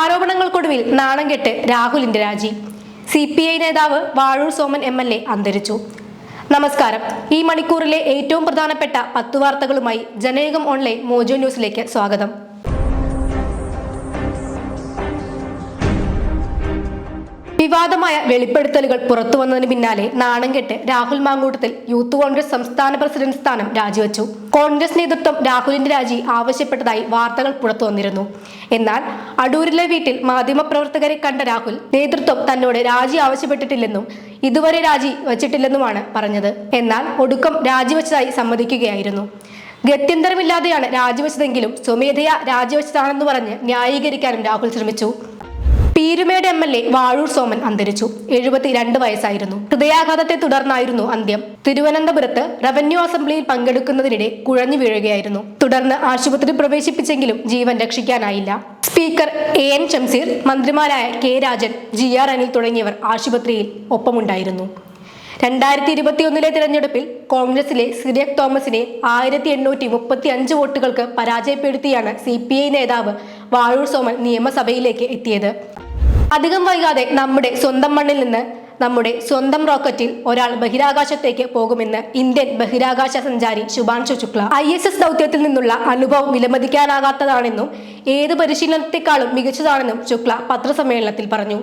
ആരോപണങ്ങൾക്കൊടുവിൽ നാണം കെട്ട് രാഹുലിന്റെ രാജി. CPI നേതാവ് വാഴൂർ സോമൻ MLA അന്തരിച്ചു. നമസ്കാരം. ഈ മണിക്കൂറിലെ ഏറ്റവും പ്രധാനപ്പെട്ട 10 വാർത്തകളുമായി ജനയുഗം ഓൺലൈൻ മോജോ ന്യൂസിലേക്ക് സ്വാഗതം. വിവാദമായ വെളിപ്പെടുത്തലുകൾ പുറത്തു വന്നതിന് പിന്നാലെ നാണം കെട്ട് രാഹുൽ മാങ്കൂട്ടത്തിൽ യൂത്ത് കോൺഗ്രസ് സംസ്ഥാന പ്രസിഡന്റ് സ്ഥാനം രാജിവെച്ചു. കോൺഗ്രസ് നേതൃത്വം രാഹുലിന്റെ രാജി ആവശ്യപ്പെട്ടതായി വാർത്തകൾ പുറത്തു വന്നിരുന്നു. എന്നാൽ അടൂരിലെ വീട്ടിൽ മാധ്യമപ്രവർത്തകരെ കണ്ട രാഹുൽ നേതൃത്വം തന്നോട് രാജി ആവശ്യപ്പെട്ടിട്ടില്ലെന്നും ഇതുവരെ രാജി വച്ചിട്ടില്ലെന്നുമാണ് പറഞ്ഞത്. എന്നാൽ ഒടുക്കം രാജിവെച്ചതായി സമ്മതിക്കുകയായിരുന്നു. ഗത്യന്തരമില്ലാതെയാണ് രാജിവെച്ചതെങ്കിലും സ്വമേധയാ രാജിവെച്ചതാണെന്ന് പറഞ്ഞ് ന്യായീകരിക്കാനും രാഹുൽ ശ്രമിച്ചു. പീരുമേട് MLA വാഴൂർ സോമൻ അന്തരിച്ചു. 72 വയസ്സായിരുന്നു. ഹൃദയാഘാതത്തെ തുടർന്നായിരുന്നു അന്ത്യം. തിരുവനന്തപുരത്ത് റവന്യൂ അസംബ്ലിയിൽ പങ്കെടുക്കുന്നതിനിടെ കുഴഞ്ഞു വീഴുകയായിരുന്നു. തുടർന്ന് ആശുപത്രി പ്രവേശിപ്പിച്ചെങ്കിലും ജീവൻ രക്ഷിക്കാനായില്ല. സ്പീക്കർ AN ഷംസീർ, മന്ത്രിമാരായ K രാജൻ, GR അനിൽ തുടങ്ങിയവർ ആശുപത്രിയിൽ ഒപ്പമുണ്ടായിരുന്നു. 2021 തിരഞ്ഞെടുപ്പിൽ കോൺഗ്രസിലെ സിറിയക് തോമസിനെ 1835 വോട്ടുകൾക്ക് പരാജയപ്പെടുത്തിയാണ് CPI നേതാവ് വാഴൂർ സോമൻ നിയമസഭയിലേക്ക് എത്തിയത്. അധികം വൈകാതെ നമ്മുടെ സ്വന്തം മണ്ണിൽ നിന്ന് നമ്മുടെ സ്വന്തം റോക്കറ്റിൽ ഒരാൾ ബഹിരാകാശത്തേക്ക് പോകുമെന്ന് ഇന്ത്യൻ ബഹിരാകാശ സഞ്ചാരി ശുഭാൻഷു ശുക്ല. ISS ദൗത്യത്തിൽ നിന്നുള്ള അനുഭവം വിലമതിക്കാനാകാത്തതാണെന്നും ഏത് പരിശീലനത്തെക്കാളും മികച്ചതാണെന്നും ശുക്ല പത്രസമ്മേളനത്തിൽ പറഞ്ഞു.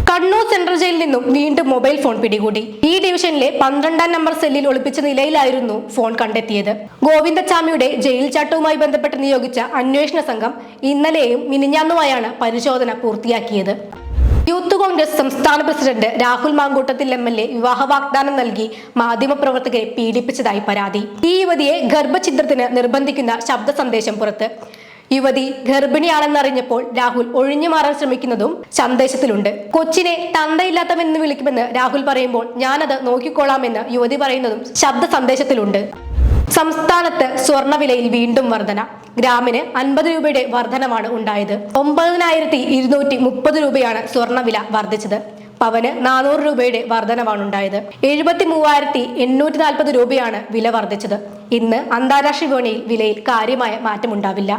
കണ്ണൂർ സെൻട്രൽ ജയിലിൽ നിന്നും വീണ്ടും മൊബൈൽ ഫോൺ പിടികൂടി. ഈ ഡിവിഷനിലെ 12ാം നമ്പർ സെല്ലിൽ ഒളിപ്പിച്ച നിലയിലായിരുന്നു ഫോൺ കണ്ടെത്തിയത്. ഗോവിന്ദച്ചാമിയുടെ ജയിൽ ചാട്ടവുമായി ബന്ധപ്പെട്ട് നിയോഗിച്ച അന്വേഷണ സംഘം ഇന്നലെയും മിനിഞ്ഞാന്നുമായാണ് പരിശോധന പൂർത്തിയാക്കിയത്. യൂത്ത് കോൺഗ്രസ് സംസ്ഥാന പ്രസിഡന്റ് രാഹുൽ മാങ്കൂട്ടത്തിൽ MLA വിവാഹ വാഗ്ദാനം നൽകി മാധ്യമപ്രവർത്തകരെ പീഡിപ്പിച്ചതായി പരാതി. ഈ യുവതിയെ ഗർഭഛിദ്രത്തിന് നിർബന്ധിക്കുന്ന ശബ്ദ സന്ദേശം പുറത്ത്. യുവതി ഗർഭിണിയാണെന്നറിഞ്ഞപ്പോൾ രാഹുൽ ഒഴിഞ്ഞു മാറാൻ ശ്രമിക്കുന്നതും സന്ദേശത്തിലുണ്ട്. കൊച്ചിനെ തന്തയില്ലാത്തവെന്ന് വിളിക്കുമെന്ന് രാഹുൽ പറയുമ്പോൾ ഞാനത് നോക്കിക്കൊള്ളാമെന്ന് യുവതി പറയുന്നതും ശബ്ദ സന്ദേശത്തിലുണ്ട്. സംസ്ഥാനത്ത് സ്വർണ്ണവിലയിൽ വീണ്ടും വർധന. ഗ്രാമിന് 50 രൂപയുടെ വർധനമാണ് ഉണ്ടായത്. 9230 രൂപയാണ് സ്വർണ്ണവില വർദ്ധിച്ചത്. പവന് 400 രൂപയുടെ വർധനവാണ് ഉണ്ടായത്. 73,840 രൂപയാണ് വില വർദ്ധിച്ചത്. ഇന്ന് അന്താരാഷ്ട്ര വിപണിയിൽ വിലയിൽ കാര്യമായ മാറ്റമുണ്ടാവില്ല.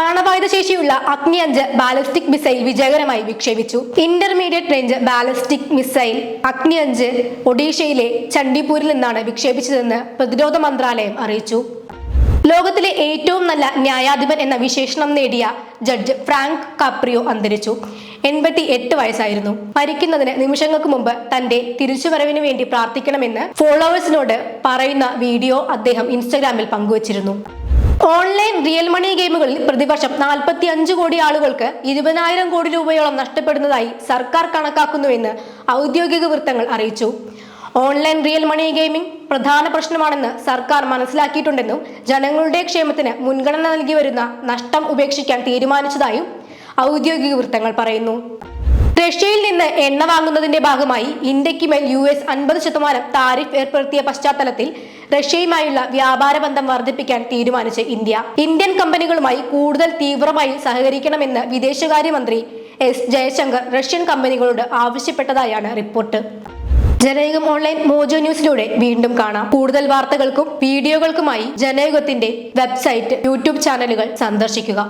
ആണവായുധ ശേഷിയുള്ള അഗ്നി 5 ബാലിസ്റ്റിക് മിസൈൽ വിജയകരമായി വിക്ഷേപിച്ചു. ഇന്റർമീഡിയറ്റ് റേഞ്ച് ബാലിസ്റ്റിക് മിസൈൽ അഗ്നി 5 ഒഡീഷയിലെ ചണ്ഡിപൂരിൽ നിന്നാണ് വിക്ഷേപിച്ചതെന്ന് പ്രതിരോധ മന്ത്രാലയം അറിയിച്ചു. ലോകത്തിലെ ഏറ്റവും നല്ല ന്യായാധിപൻ എന്ന വിശേഷണം നേടിയ ജഡ്ജ് ഫ്രാങ്ക് കാപ്രിയോ അന്തരിച്ചു. 88 വയസ്സായിരുന്നു. മരിക്കുന്നതിന് നിമിഷങ്ങൾക്ക് മുമ്പ് തന്റെ തിരിച്ചുവരവിന് വേണ്ടി പ്രാർത്ഥിക്കണമെന്ന് ഫോളോവേഴ്സിനോട് പറയുന്ന വീഡിയോ അദ്ദേഹം ഇൻസ്റ്റഗ്രാമിൽ പങ്കുവച്ചിരുന്നു. ഓൺലൈൻ റിയൽ മണി ഗെയിമുകളിൽ പ്രതിവർഷം 45 കോടി ആളുകൾക്ക് 20,000 കോടി രൂപയോളം നഷ്ടപ്പെടുന്നതായി സർക്കാർ കണക്കാക്കുന്നുവെന്ന് ഔദ്യോഗിക വൃത്തങ്ങൾ അറിയിച്ചു. ഓൺലൈൻ റിയൽ മണി ഗെയിമിംഗ് പ്രധാന പ്രശ്നമാണെന്ന് സർക്കാർ മനസ്സിലാക്കിയിട്ടുണ്ടെന്നും ജനങ്ങളുടെ ക്ഷേമത്തിന് മുൻഗണന നൽകി വരുന്ന നഷ്ടം ഉപേക്ഷിക്കാൻ തീരുമാനിച്ചതായും ഔദ്യോഗിക വൃത്തങ്ങൾ പറയുന്നു. റഷ്യയിൽ നിന്ന് എണ്ണ വാങ്ങുന്നതിന്റെ ഭാഗമായി ഇന്ത്യക്ക് മേൽ US 50% താരിഫ് ഏർപ്പെടുത്തിയ പശ്ചാത്തലത്തിൽ റഷ്യയുമായുള്ള വ്യാപാര ബന്ധം വർദ്ധിപ്പിക്കാൻ തീരുമാനിച്ച ഇന്ത്യൻ കമ്പനികളുമായി കൂടുതൽ തീവ്രമായി സഹകരിക്കണമെന്ന് വിദേശകാര്യമന്ത്രി S ജയശങ്കർ റഷ്യൻ കമ്പനികളോട് ആവശ്യപ്പെട്ടതായാണ് റിപ്പോർട്ട്. ജനയുഗം ഓൺലൈൻ മോജോ ന്യൂസിലൂടെ വീണ്ടും കാണാം. കൂടുതൽ വാർത്തകൾക്കും വീഡിയോകൾക്കുമായി ജനയുഗത്തിന്റെ വെബ്സൈറ്റ്, YouTube ചാനലുകൾ സന്ദർശിക്കുക.